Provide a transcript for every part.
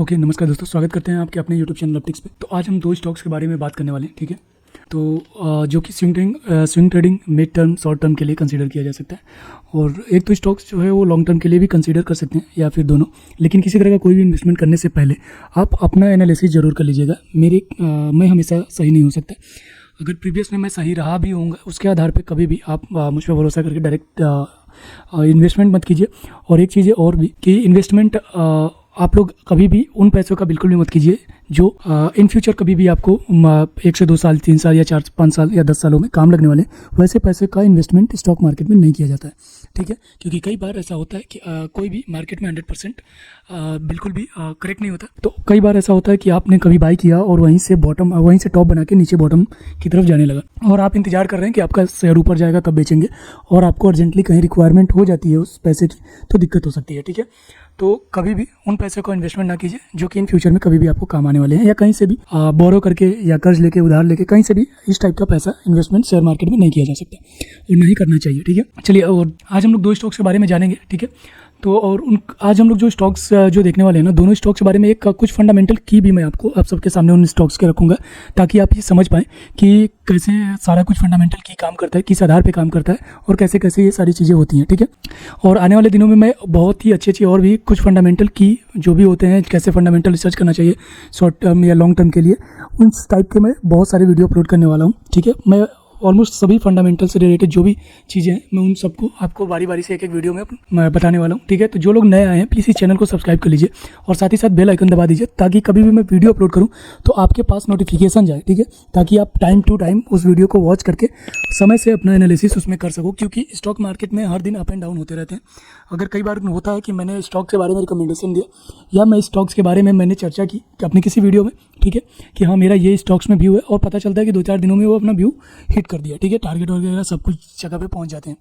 Okay, नमस्कार दोस्तों, स्वागत करते हैं आपके अपने यूट्यूब चैनल अपटिक्स पे। तो आज हम दो स्टॉक्स के बारे में बात करने वाले हैं, ठीक है। तो जो कि swing trading mid term short term के लिए कंसीडर किया जा सकता है, और एक तो स्टॉक्स जो है वो लॉन्ग टर्म के लिए भी कंसीडर कर सकते हैं या फिर दोनों। लेकिन किसी तरह का कोई भी इन्वेस्टमेंट करने से पहले आप अपना एनालिसिस ज़रूर कर लीजिएगा। मैं हमेशा सही नहीं हो सकता। अगर प्रीवियस में मैं सही रहा भी होऊंगा, उसके आधार पर कभी भी आप मुझ पर भरोसा करके डायरेक्ट इन्वेस्टमेंट मत कीजिए। और एक चीज़ और भी कि इन्वेस्टमेंट आप लोग कभी भी उन पैसों का बिल्कुल भी मत कीजिए जो इन फ्यूचर कभी भी आपको 1 से 2 साल, 3 साल या 4-5 साल या 10 सालों में काम लगने वाले। वैसे पैसे का इन्वेस्टमेंट स्टॉक मार्केट में नहीं किया जाता है, ठीक है। क्योंकि कई बार ऐसा होता है कि कोई भी मार्केट में 100% बिल्कुल भी करेक्ट नहीं होता। तो कई बार ऐसा होता है कि आपने कभी बाई किया और वहीं से टॉप बना के नीचे बॉटम की तरफ जाने लगा, और आप इंतजार कर रहे हैं कि आपका शेयर ऊपर जाएगा तब बेचेंगे, और आपको अर्जेंटली कहीं रिक्वायरमेंट हो जाती है उस पैसे की, तो दिक्कत हो सकती है, ठीक है। तो कभी भी उन पैसे को इन्वेस्टमेंट ना कीजिए जो कि इन फ्यूचर में कभी भी आपको काम आने वाले हैं, या कहीं से भी बोरो करके या कर्ज लेके, उधार लेके, कहीं से भी इस टाइप का पैसा इन्वेस्टमेंट शेयर मार्केट में नहीं किया जा सकता और नहीं करना चाहिए, ठीक है। चलिए, और आज हम लोग दो स्टॉक्स के बारे में जानेंगे, ठीक है। तो आज हम लोग जो स्टॉक्स जो देखने वाले हैं ना, दोनों स्टॉक्स के बारे में एक कुछ फंडामेंटल की भी मैं आपको आप सबके सामने उन स्टॉक्स के रखूंगा, ताकि आप ये समझ पाएँ कि कैसे सारा कुछ फंडामेंटल की काम करता है, किस आधार पे काम करता है, और कैसे कैसे ये सारी चीज़ें होती हैं, ठीक है। और आने वाले दिनों में मैं बहुत ही अच्छी और भी कुछ फंडामेंटल की जो भी होते हैं, कैसे फंडामेंटल रिसर्च करना चाहिए शॉर्ट टर्म या लॉन्ग टर्म के लिए, उन टाइप के मैं बहुत सारे वीडियो अपलोड करने वाला हूँ, ठीक है। मैं ऑलमोस्ट सभी फंडामेंटल से रिलेटेड जो भी चीज़ें हैं, मैं उन सबको आपको बारी बारी से एक एक वीडियो में मैं बताने वाला हूँ, ठीक है। तो जो लोग नए आए हैं, प्लीज़ इस चैनल को सब्सक्राइब कर लीजिए और साथ ही साथ बेल आइकन दबा दीजिए, ताकि कभी भी मैं वीडियो अपलोड करूँ तो आपके पास नोटिफिकेशन जाए, ठीक है। ताकि आप टाइम टू टाइम उस वीडियो को वॉच करके समय से अपना एनालिसिस उसमें कर सको, क्योंकि स्टॉक मार्केट में हर दिन अप एंड डाउन होते रहते हैं। अगर कई बार होता है कि मैंने स्टॉक के बारे में रिकमेंडेशन दिया, या मैं स्टॉक्स के बारे में मैंने चर्चा की अपने किसी वीडियो में, ठीक है, कि हाँ मेरा ये स्टॉक्स में व्यू है, और पता चलता है कि 2-4 दिनों में वो अपना व्यू हिट कर दिया, ठीक है, टारगेट वगैरह सब कुछ जगह पे पहुंच जाते हैं।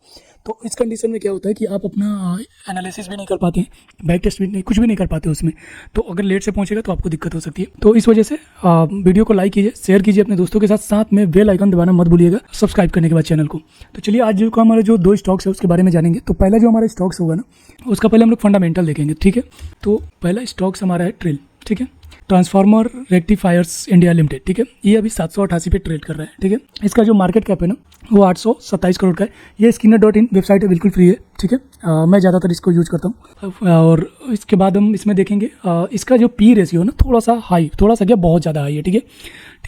तो इस कंडीशन में क्या होता है कि आप अपना एनालिसिस भी नहीं कर पाते हैं, बैक टेस्ट भी नहीं, कुछ भी नहीं कर पाते उसमें। तो अगर लेट से पहुंचेगा तो आपको दिक्कत हो सकती है। तो इस वजह से वीडियो को लाइक कीजिए, शेयर कीजिए अपने दोस्तों के साथ, साथ में बेल आइकन दबाना मत भूलिएगा सब्सक्राइब करने के बाद चैनल को। तो चलिए, आज जो हमारे जो दो स्टॉक्स है उसके बारे में जानेंगे। तो पहला जो हमारा स्टॉक्स होगा ना, उसका पहले हम लोग फंडामेंटल देखेंगे, ठीक है। तो पहला स्टॉक्स हमारा है ट्रेल, ठीक है, ट्रांसफार्मर रेक्टिफायर्स इंडिया लिमिटेड, ठीक है। ये अभी 788 पे ट्रेड कर रहा है, ठीक है। इसका जो मार्केट कैप है ना, वो 827 करोड़ का है। ये स्किनर.इन वेबसाइट है, बिल्कुल फ्री है, ठीक है। मैं ज़्यादातर इसको यूज करता हूँ। और इसके बाद हम इसमें देखेंगे इसका जो पी रेशियो ना, थोड़ा सा क्या, बहुत ज़्यादा हाई है, ठीक है।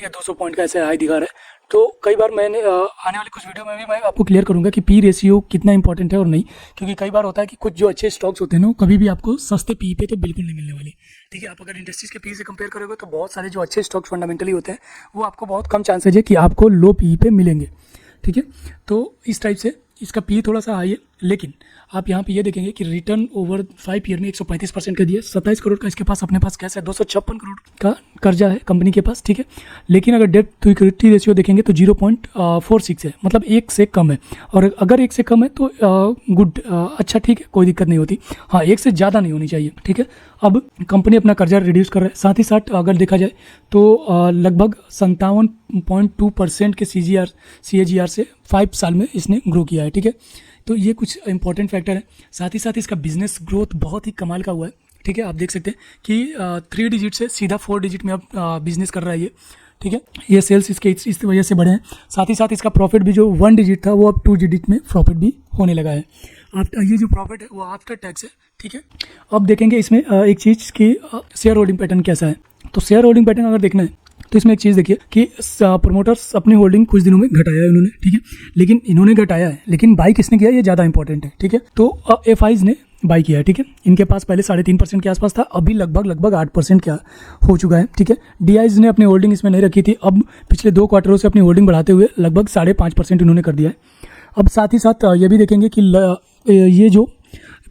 200 पॉइंट का ऐसे हाई दिखा रहा है। तो कई बार मैंने आने वाले कुछ वीडियो में भी मैं आपको क्लियर करूंगा कि पी रेशियो कितना इंपॉर्टेंट है और नहीं, क्योंकि कई बार होता है कि कुछ जो अच्छे स्टॉक्स होते हैं ना, कभी भी आपको सस्ते पी पे तो बिल्कुल नहीं मिलने वाले, ठीक है। आप अगर इंडस्ट्रीज के पी से कंपेयर करोगे तो बहुत सारे जो अच्छे स्टॉक्स फंडामेंटली होते हैं, वो आपको बहुत कम चांसेज है कि आपको लो पी पे मिलेंगे, ठीक है। तो इस टाइप से इसका पी थोड़ा सा हाई है, लेकिन आप यहाँ पे ये देखेंगे कि रिटर्न ओवर 5 ईयर में 135% का दिया। 27 करोड़ का इसके पास अपने पास कैश है, 256 करोड़ का कर्जा है कंपनी के पास, ठीक है। लेकिन अगर डेट टू इक्विटी रेशियो देखेंगे तो 0.46 है, मतलब 1 से कम है। और अगर 1 से कम है तो गुड, अच्छा, ठीक है, कोई दिक्कत नहीं होती। हाँ, 1 से ज़्यादा नहीं होनी चाहिए, ठीक है। अब कंपनी अपना कर्जा रिड्यूस कर रहा है, साथ ही साथ अगर देखा जाए तो लगभग 57.2% के CAGR से 5 साल में इसने ग्रो किया है, ठीक है। तो ये कुछ इंपॉर्टेंट फैक्टर है। साथ ही साथ इसका बिजनेस ग्रोथ बहुत ही कमाल का हुआ है, ठीक है। आप देख सकते हैं कि 3 डिजिट से सीधा 4 डिजिट में अब बिजनेस कर रहा है ये, ठीक है। ये सेल्स इसके इस वजह से बढ़े हैं। साथ ही साथ इसका प्रॉफिट भी जो 1 डिजिट था, वो अब 2 डिजिट में प्रॉफिट भी होने लगा है। ये जो प्रॉफिट है वो आफ्टर टैक्स है, ठीक है। अब देखेंगे इसमें एक चीज़ की शेयर होल्डिंग पैटर्न कैसा है। तो शेयर होल्डिंग पैटर्न अगर देखना है तो इसमें एक चीज़ देखिए कि प्रमोटर्स अपनी होल्डिंग कुछ दिनों में घटाया है इन्होंने, ठीक है। लेकिन इन्होंने घटाया है, लेकिन बाई किसने किया, ये ज़्यादा इंपॉर्टेंट है, ठीक है। तो एफआईज ने बाई किया है, ठीक है। इनके पास पहले 3.5% के आसपास था, अभी लगभग 8% क्या हो चुका है, ठीक है। डीआईज ने अपनी होल्डिंग इसमें नहीं रखी थी, अब पिछले 2 क्वार्टरों से अपनी होल्डिंग बढ़ाते हुए लगभग 5.5% इन्होंने कर दिया है। अब साथ ही साथ ये भी देखेंगे कि ये जो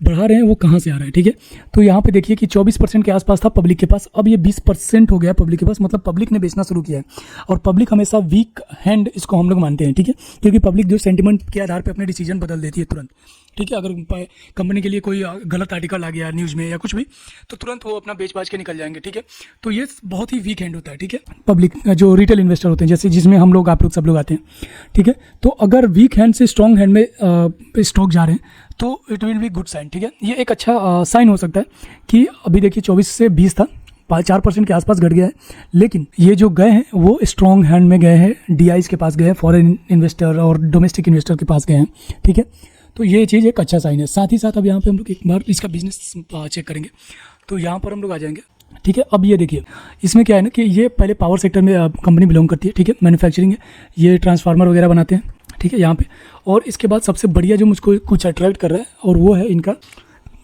बढ़ा रहे हैं वो कहाँ से आ रहा है, ठीक है। तो यहाँ पे देखिए कि 24% के आसपास था पब्लिक के पास, अब ये 20% हो गया पब्लिक के पास, मतलब पब्लिक ने बेचना शुरू किया है। और पब्लिक हमेशा वीक हैंड इसको हम लोग मानते हैं, ठीक है, क्योंकि पब्लिक जो सेंटिमेंट के आधार पे अपने डिसीजन बदल देती है तुरंत, ठीक है। अगर कंपनी के लिए कोई गलत आर्टिकल आ गया न्यूज़ में या कुछ भी, तो तुरंत वो अपना बेच बाच के निकल जाएंगे, ठीक है। तो ये बहुत ही वीक हैंड होता है, ठीक है। पब्लिक जो रिटेल इन्वेस्टर होते हैं, जैसे जिसमें हम लोग, आप लोग, सब लोग आते हैं, ठीक है। तो अगर वीक हैंड से स्ट्रॉन्ग हैंड में स्टॉक जा रहे हैं तो it will be good sign, ठीक है। ये एक अच्छा साइन हो सकता है कि अभी देखिए 24 से 20 था 4% के आसपास घट गया है। लेकिन ये जो गए हैं वो स्ट्रॉन्ग हैंड में गए हैं, डीआईज के पास गए हैं, फॉरेन इन्वेस्टर और डोमेस्टिक इन्वेस्टर के पास गए हैं, ठीक है। तो ये चीज़ एक अच्छा साइन है। साथ ही साथ अब यहाँ पे हम लोग एक बार इसका बिजनेस चेक करेंगे। तो यहाँ पर हम लोग आ जाएंगे, ठीक है। अब ये देखिए, इसमें क्या है ना कि ये पहले पावर सेक्टर में कंपनी बिलोंग करती है, ठीक है, मैन्युफैक्चरिंग है, ये ट्रांसफार्मर वगैरह बनाते हैं, ठीक है, यहाँ पे। और इसके बाद सबसे बढ़िया जो मुझको कुछ अट्रैक्ट कर रहा है और वो है इनका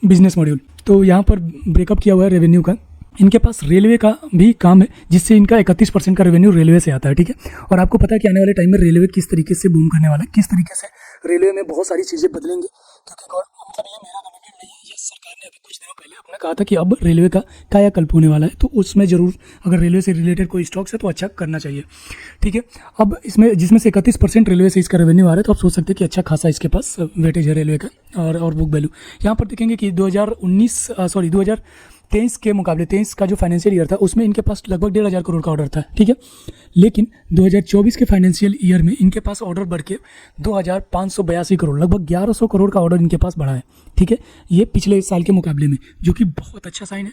बिजनेस मॉड्यूल। तो यहाँ पर ब्रेकअप किया हुआ है रेवेन्यू का। इनके पास रेलवे का भी काम है, जिससे इनका 31% का रेवेन्यू रेलवे से आता है, ठीक है। और आपको पता है कि आने वाले टाइम में रेलवे किस तरीके से बूम करने वाला है, किस तरीके से रेलवे में बहुत सारी चीज़ें बदलेंगे, क्योंकि मतलब ये मेरा कमिटमेंट नहीं है, ये सरकार ने अभी कुछ दिनों पहले अपने कहा था कि अब रेलवे का कायाकल्प होने वाला है। तो उसमें ज़रूर अगर रेलवे से रिलेटेड कोई स्टॉक्स है तो अच्छा करना चाहिए, ठीक है। अब इसमें जिसमें से 31% रेलवे से इसका रेवेन्यू आ रहा है, तो आप सोच सकते हैं कि अच्छा खासा इसके पास वेटेज है रेलवे का। और बुक वैल्यू यहाँ पर देखेंगे कि 2023 के मुकाबले 23 का जो फाइनेंशियल ईयर था उसमें इनके पास लगभग 1,500 करोड़ का ऑर्डर था, ठीक है। लेकिन 2024 के फाइनेंशियल ईयर में इनके पास ऑर्डर बढ़ के 2,582 करोड़, लगभग 1,100 करोड़ का ऑर्डर इनके पास बढ़ा है, ठीक है। ये पिछले साल के मुकाबले में, जो कि बहुत अच्छा साइन है।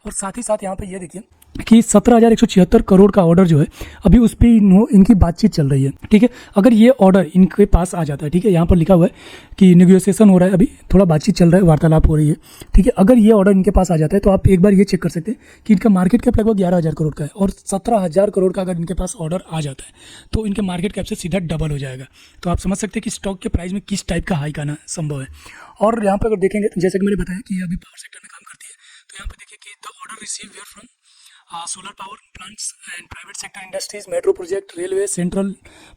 और साथ ही साथ यहाँ पे ये देखिए कि 17,176 करोड़ का ऑर्डर जो है अभी उस पर इनकी बातचीत चल रही है, ठीक है। अगर ये ऑर्डर इनके पास आ जाता है, ठीक है, यहाँ पर लिखा हुआ है कि नेगोशिएशन हो रहा है, अभी थोड़ा बातचीत चल रहा है, वार्तालाप हो रही है, ठीक है। अगर ये ऑर्डर इनके पास आ जाता है तो आप एक बार ये चेक कर सकते हैं कि इनका मार्केट कैप लगभग 11,000 करोड़ का है, और 17,000 करोड़ का अगर इनके पास ऑर्डर आ जाता है तो इनके मार्केट कैप से सीधा डबल हो जाएगा। तो आप समझ सकते हैं कि स्टॉक के प्राइस में किस टाइप का हाइक आना संभव है। और यहाँ पर अगर देखेंगे तो जैसे कि मैंने बताया कि ये अभी पावर सेक्टर में काम करती है, तो यहाँ पर देखिए कि the order receive from solar power plants and private sector industries, metro project, railway, central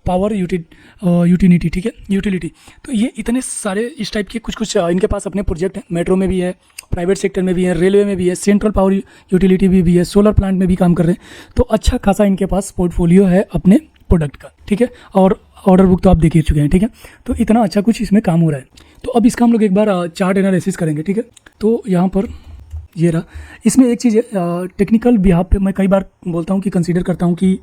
power utility, ठीक है, यूटिलिटी। तो ये इतने सारे इस टाइप के कुछ इनके पास अपने प्रोजेक्ट हैं, मेट्रो में भी है, प्राइवेट सेक्टर में भी है, रेलवे में भी है, सेंट्रल पावर यूटिलिटी भी है, सोलर प्लांट में भी काम कर रहे हैं। तो अच्छा खासा इनके पास पोर्टफोलियो है अपने प्रोडक्ट का, ठीक है। और ऑर्डर बुक तो आप देख ही चुके हैं, ठीक है। तो इतना अच्छा कुछ इसमें काम हो रहा है। तो अब इसका हम लोग एक बार चार्ट एनालिसिस करेंगे, ठीक है। तो यहाँ पर ये रहा। इसमें एक चीज़ है, टेक्निकल बिहाफ पे मैं कई बार बोलता हूँ कि कंसीडर करता हूँ कि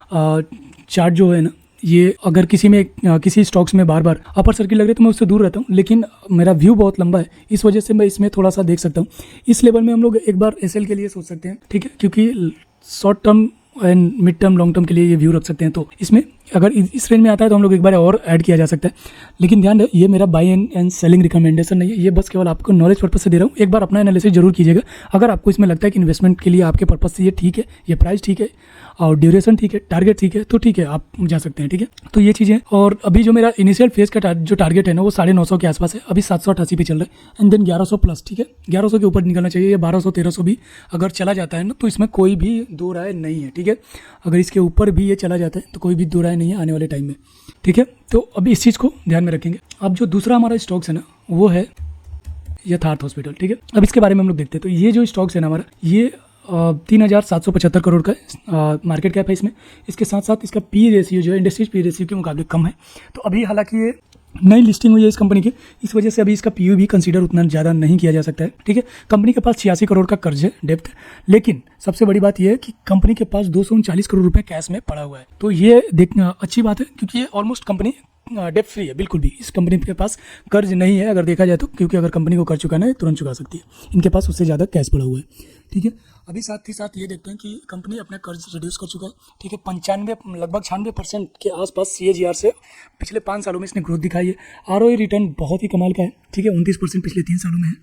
चार्ट जो है ना, ये अगर किसी स्टॉक्स में बार बार अपर सर्किल लग रही है तो मैं उससे दूर रहता हूँ, लेकिन मेरा व्यू बहुत लंबा है, इस वजह से मैं इसमें थोड़ा सा देख सकता हूँ। इस लेवल में हम लोग एक बार एसएल के लिए सोच सकते हैं, ठीक है, क्योंकि short term and mid term long term के लिए ये व्यू रख सकते हैं। तो इसमें अगर इस रेंज में आता है तो हम लोग एक बार और ऐड किया जा सकता है। लेकिन ध्यान रहे, ये मेरा बाई एंड सेलिंग रिकमेंडेशन नहीं है, ये बस केवल आपको नॉलेज पर्पस से दे रहा हूँ। एक बार अपना एनालिसिस जरूर कीजिएगा। अगर आपको इसमें लगता है कि इन्वेस्टमेंट के लिए आपके पर्पस से ये ठीक है, ये प्राइस ठीक है और ड्यूरेशन ठीक है, टारगेट ठीक है, तो ठीक है, आप जा सकते हैं, ठीक है। तो ये चीज़ें। और अभी जो मेरा इनिशियल फेज का जो टारगेट है ना, वो 950 के आसपास है, अभी 788 पे चल रहा है, एंड देन 1100 प्लस, ठीक है। 1100 के ऊपर निकलना चाहिए, या 1200-1300 भी अगर चला जाता है ना, तो इसमें कोई भी दो राय नहीं है, ठीक है। अगर इसके ऊपर भी ये चला जाता है तो कोई भी दो राय नहीं है आने वाले टाइम में, ठीक है। तो अभी इस चीज़ को ध्यान में रखेंगे। अब जो दूसरा हमारा स्टॉक्स है ना, वो है यथार्थ हॉस्पिटल, ठीक है। अब इसके बारे में हम लोग देखते हैं। तो ये जो स्टॉक्स है ना हमारा, ये 3,775 करोड़ का मार्केट कैप है इसमें। इसके साथ साथ इसका पी रेशियो जो है इंडस्ट्रीज पी रेशियो के मुकाबले कम है। तो अभी हालांकि ये नई लिस्टिंग हुई है इस कंपनी की, इस वजह से अभी इसका पीयू भी कंसीडर उतना ज़्यादा नहीं किया जा सकता है, ठीक है। कंपनी के पास 86 करोड़ का कर्ज है, डेप्थ। लेकिन सबसे बड़ी बात यह है कि कंपनी के पास 239 करोड़ रुपए कैश में पड़ा हुआ है। तो ये देखना अच्छी बात है, क्योंकि ये ऑलमोस्ट कंपनी डेप्ट फ्री है, बिल्कुल भी इस कंपनी के पास कर्ज नहीं है अगर देखा जाए तो, क्योंकि अगर कंपनी को कर्ज चुकाना है तुरंत चुका सकती है, इनके पास उससे ज़्यादा कैश पड़ा हुआ है, ठीक है। अभी साथ ही साथ ये देखते हैं कि कंपनी अपना कर्ज रिड्यूस कर चुका है, ठीक है। 95 लगभग 96% के आसपास CAGR से पिछले 5 सालों में इसने ग्रोथ दिखाई है। ROE रिटर्न बहुत ही कमाल का है, ठीक है, 29% पिछले 3 सालों में है।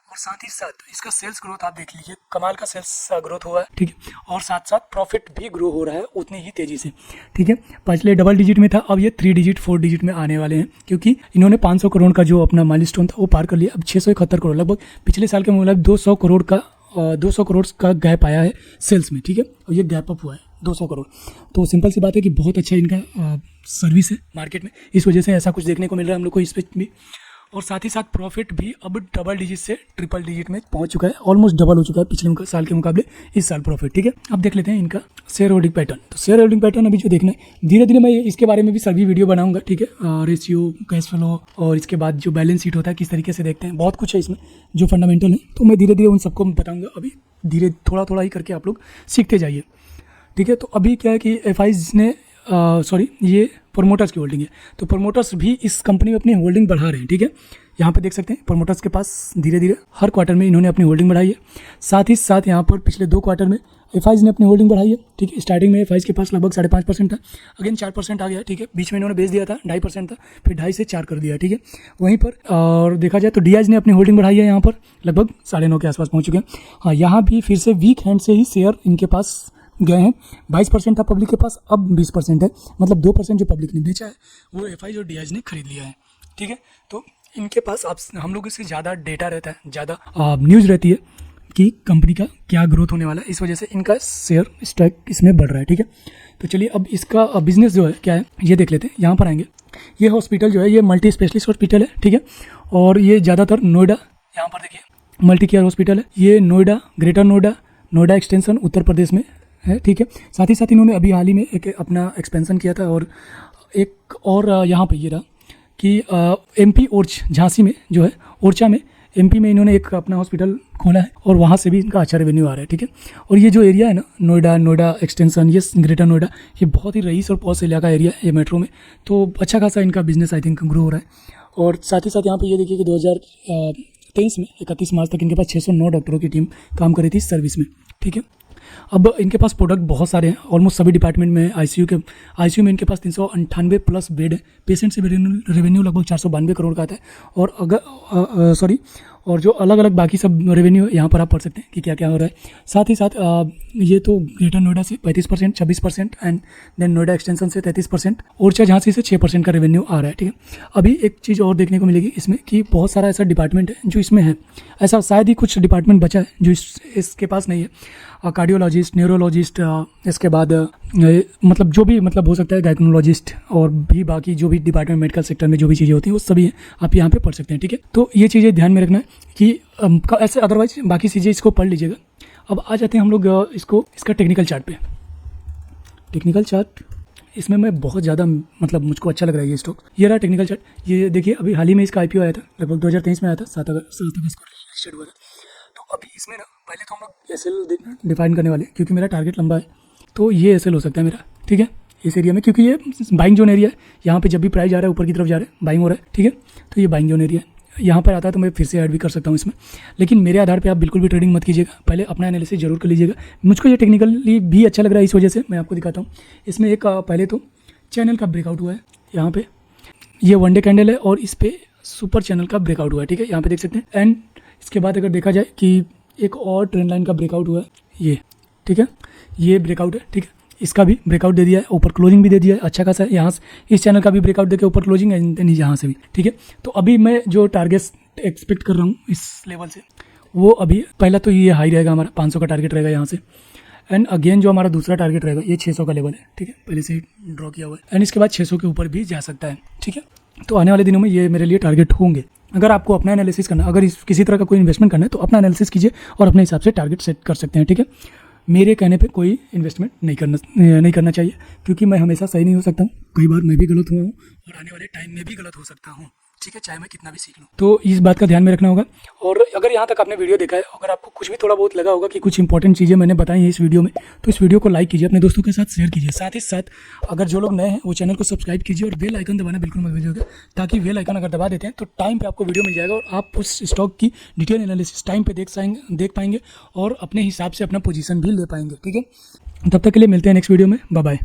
और साथ ही साथ इसका सेल्स ग्रोथ आप देख लीजिए, कमाल का सेल्स ग्रोथ हुआ है, ठीक है। और साथ साथ प्रॉफिट भी ग्रो हो रहा है उतनी ही तेजी से, ठीक है। पहले डबल डिजिट में था, अब ये 3 डिजिट 4 डिजिट में आने वाले हैं, क्योंकि इन्होंने 500 करोड़ का जो अपना माइलस्टोन था वो पार कर लिया। अब 671 करोड़, लगभग पिछले साल के मुकाबले 200 करोड़ का गैप आया है सेल्स में, ठीक है। और ये गैप अप हुआ है 200 करोड़। तो सिंपल सी बात है कि बहुत अच्छा इनका सर्विस है मार्केट में, इस वजह से ऐसा कुछ देखने को मिल रहा है हम लोग को इस पे भी। और साथ ही साथ प्रॉफिट भी अब डबल डिजिट से ट्रिपल डिजिट में पहुंच चुका है, ऑलमोस्ट डबल हो चुका है पिछले साल के मुकाबले इस साल प्रॉफिट, ठीक है। अब देख लेते हैं इनका शेयर होल्डिंग पैटर्न। तो शेयर होल्डिंग पैटर्न अभी जो देखना है, धीरे धीरे मैं इसके बारे में भी सभी वीडियो बनाऊंगा, ठीक है। रेशियो, कैश फ्लो, और इसके बाद जो बैलेंस शीट होता है किस तरीके से देखते हैं, बहुत कुछ है इसमें जो फंडामेंटल है। तो मैं धीरे धीरे उन सबको बताऊँगा, अभी धीरे थोड़ा थोड़ा ही करके आप लोग सीखते जाइए, ठीक है। तो अभी क्या है कि FIs ने ये प्रोमोटर्स की होल्डिंग है, तो प्रोमोटर्स भी इस कंपनी में अपनी होल्डिंग बढ़ा रहे हैं, ठीक है। यहाँ पे देख सकते हैं प्रोमोटर्स के पास धीरे धीरे हर क्वार्टर में इन्होंने अपनी होल्डिंग बढ़ाई है। साथ ही साथ यहाँ पर पिछले 2 क्वार्टर में एफआईज ने अपनी होल्डिंग बढ़ाई है, ठीक है। स्टार्टिंग में एफआईज के पास लगभग 5.5% था, अगेन 4% आ गया, ठीक है। बीच में इन्होंने बेच दिया था, 2.5% था, फिर 2.5 से 4 कर दिया, ठीक है। वहीं पर और देखा जाए तो डीआईज ने अपनी होल्डिंग बढ़ाई है, यहाँ पर लगभग 9.5 के आसपास पहुँच चुके हैं। हाँ, यहाँ भी फिर से वीक हैंड से ही शेयर इनके पास गए हैं। 22% था पब्लिक के पास, अब 20% है, मतलब 2% जो पब्लिक ने बेचा है वो एफआईज और डीआईज ने खरीद लिया है, ठीक है। तो इनके पास आप हम लोगों से ज़्यादा डेटा रहता है, ज़्यादा न्यूज़ रहती है कि कंपनी का क्या ग्रोथ होने वाला है, इस वजह से इनका शेयर स्टॉक इसमें बढ़ रहा है, ठीक है। तो चलिए अब इसका बिजनेस जो है क्या है ये देख लेते हैं। यहाँ पर आएंगे, ये हॉस्पिटल जो है ये मल्टी स्पेशलिस्ट हॉस्पिटल है, ठीक है। और ये ज़्यादातर नोएडा, यहाँ पर देखिए मल्टी केयर हॉस्पिटल है, ये नोएडा, ग्रेटर नोएडा, नोएडा एक्सटेंशन उत्तर प्रदेश में है, ठीक है। साथ ही साथ इन्होंने अभी हाल ही में एक अपना एक्सपेंशन किया था, और एक और यहाँ पे ये रहा कि एमपी ओरछ झांसी में जो है, ओरछा में एमपी में इन्होंने एक अपना हॉस्पिटल खोला है, और वहाँ से भी इनका अच्छा रेवेन्यू आ रहा है, ठीक है। और ये जो एरिया है ना, नोएडा एक्सटेंशन, ये ग्रेटर नोएडा, ये बहुत ही रईस और पॉश इलाका एरिया है ये मेट्रो में, तो अच्छा खासा इनका बिजनेस आई थिंक ग्रो हो रहा है। और साथ ही साथ यहाँ पे ये देखिए कि 2023 में 31 मार्च तक इनके पास 609 डॉक्टरों की टीम काम कर रही थी सर्विस में, ठीक है। अब इनके पास प्रोडक्ट बहुत सारे हैं, ऑलमोस्ट सभी डिपार्टमेंट में। आईसीयू में इनके पास 398 प्लस बेड है, पेशेंट से रेवेन्यू लगभग 492 करोड़ का आता है। और अगर और जो अलग अलग बाकी सब रेवेन्यू यहाँ पर आप पढ़ सकते हैं कि क्या क्या हो रहा है। साथ ही साथ ये तो ग्रेटर नोएडा से 35%, 26% एंड देन नोएडा एक्सटेंशन से 33%, ओरछा झांसी से 6% का रेवेन्यू आ रहा है, ठीक है। अभी एक चीज़ और देखने को मिलेगी इसमें कि बहुत सारा ऐसा डिपार्टमेंट है जो इसमें है, ऐसा शायद ही कुछ डिपार्टमेंट बचा है जो इसके पास नहीं है। कार्डियोलॉजिस्ट, न्यूरोलॉजिस्ट, इसके बाद मतलब जो भी मतलब हो सकता है गायकोनोलॉजिस्ट, और भी बाकी जो भी डिपार्टमेंट मेडिकल सेक्टर में जो भी चीज़ें होती हैं वो सभी आप यहाँ पे पढ़ सकते हैं, ठीक है। तो ये चीज़ें ध्यान में रखना है कि ऐसे अदरवाइज बाकी चीज़ें इसको पढ़ लीजिएगा। अब आ जाते हैं हम लोग इसका टेक्निकल चार्ट पे। टेक्निकल चार्ट इसमें मैं बहुत ज़्यादा मतलब मुझको अच्छा लग रहा है ये स्टॉक। ये रहा टेक्निकल चार्ट, ये देखिए अभी हाल ही में इसका आईपीओ आया था, लगभग 2023 में आया था, 7 अगस्त को रजिस्टर्ड हुआ था। तो अभी इसमें ना पहले तो हम लोग एसएल डिफाइन करने वाले, क्योंकि मेरा टारगेट लंबा है, तो ये एसएल हो सकता है मेरा, ठीक है, इस एरिया में, क्योंकि ये बाइंग जोन एरिया है। यहाँ पे जब भी प्राइस जा रहा है ऊपर की तरफ जा रहा है, बाइंग हो रहा है, ठीक है। तो ये बाइंग जोन एरिया है, यहाँ पर आता है तो मैं फिर से ऐड भी कर सकता हूँ इसमें, लेकिन मेरे आधार पे आप बिल्कुल भी ट्रेडिंग मत कीजिएगा, पहले अपना एनालिसिस जरूर कर लीजिएगा। मुझको ये टेक्निकली भी अच्छा लग रहा है, इस वजह से मैं आपको दिखाता हूँ। इसमें एक पहले तो चैनल का ब्रेकआउट हुआ है, यहाँ पे ये वन डे कैंडल है, और इस पर सुपर चैनल का ब्रेकआउट हुआ है, ठीक है, यहाँ पे देख सकते हैं। एंड इसके बाद अगर देखा जाए कि एक और ट्रेंड लाइन का ब्रेकआउट हुआ है, ये, ठीक है, ये ब्रेकआउट है, ठीक है, इसका भी ब्रेकआउट दे दिया है, ऊपर क्लोजिंग भी दे दिया है अच्छा खासा है। यहाँ से इस चैनल का भी ब्रेकआउट देके ऊपर क्लोजिंग है, नीचे यहाँ से भी, ठीक है। तो अभी मैं जो टारगेट एक्सपेक्ट कर रहा हूँ इस लेवल से, वो अभी पहला तो ये हाई रहेगा हमारा, 500 का टारगेट रहेगा यहाँ से। एंड अगेन जो हमारा दूसरा टारगेट रहेगा ये 600 का लेवल है, ठीक है, पहले से ड्रॉ किया हुआ है। एंड इसके बाद 600 के ऊपर भी जा सकता है, ठीक है। तो आने वाले दिनों में ये मेरे लिए टारगेट होंगे। अगर आपको अपना एनालिसिस करना, अगर किसी तरह का कोई इन्वेस्टमेंट करना है तो अपना एनालिसिस कीजिए और अपने हिसाब से टारगेट सेट कर सकते हैं, ठीक है। मेरे कहने पे कोई इन्वेस्टमेंट नहीं करना चाहिए, क्योंकि मैं हमेशा सही नहीं हो सकता हूँ, कई बार मैं भी गलत हुआ हूँ और आने वाले टाइम में भी गलत हो सकता हूँ, ठीक है, चाहे मैं कितना भी सीख लूँ। तो इस बात का ध्यान में रखना होगा। और अगर यहाँ तक आपने वीडियो देखा है, अगर आपको कुछ भी थोड़ा बहुत लगा होगा कि कुछ इंपॉर्टेंट चीज़ें मैंने बताई हैं इस वीडियो में, तो इस वीडियो को लाइक कीजिए, अपने दोस्तों के साथ शेयर कीजिए। साथ ही साथ अगर जो लोग नए हैं वो चैनल को सब्सक्राइब कीजिए, और बेल आइकन दबाना बिल्कुल मत भूलिएगा, ताकि बेल आइकन अगर दबा देते हैं तो टाइम पे आपको वीडियो मिल जाएगा और आप उस स्टॉक की डिटेल एनालिसिस टाइम पे देख पाएंगे और अपने हिसाब से अपना पोजीशन भी ले पाएंगे, ठीक है। तब तक के लिए मिलते हैं नेक्स्ट वीडियो में, बाय बाय।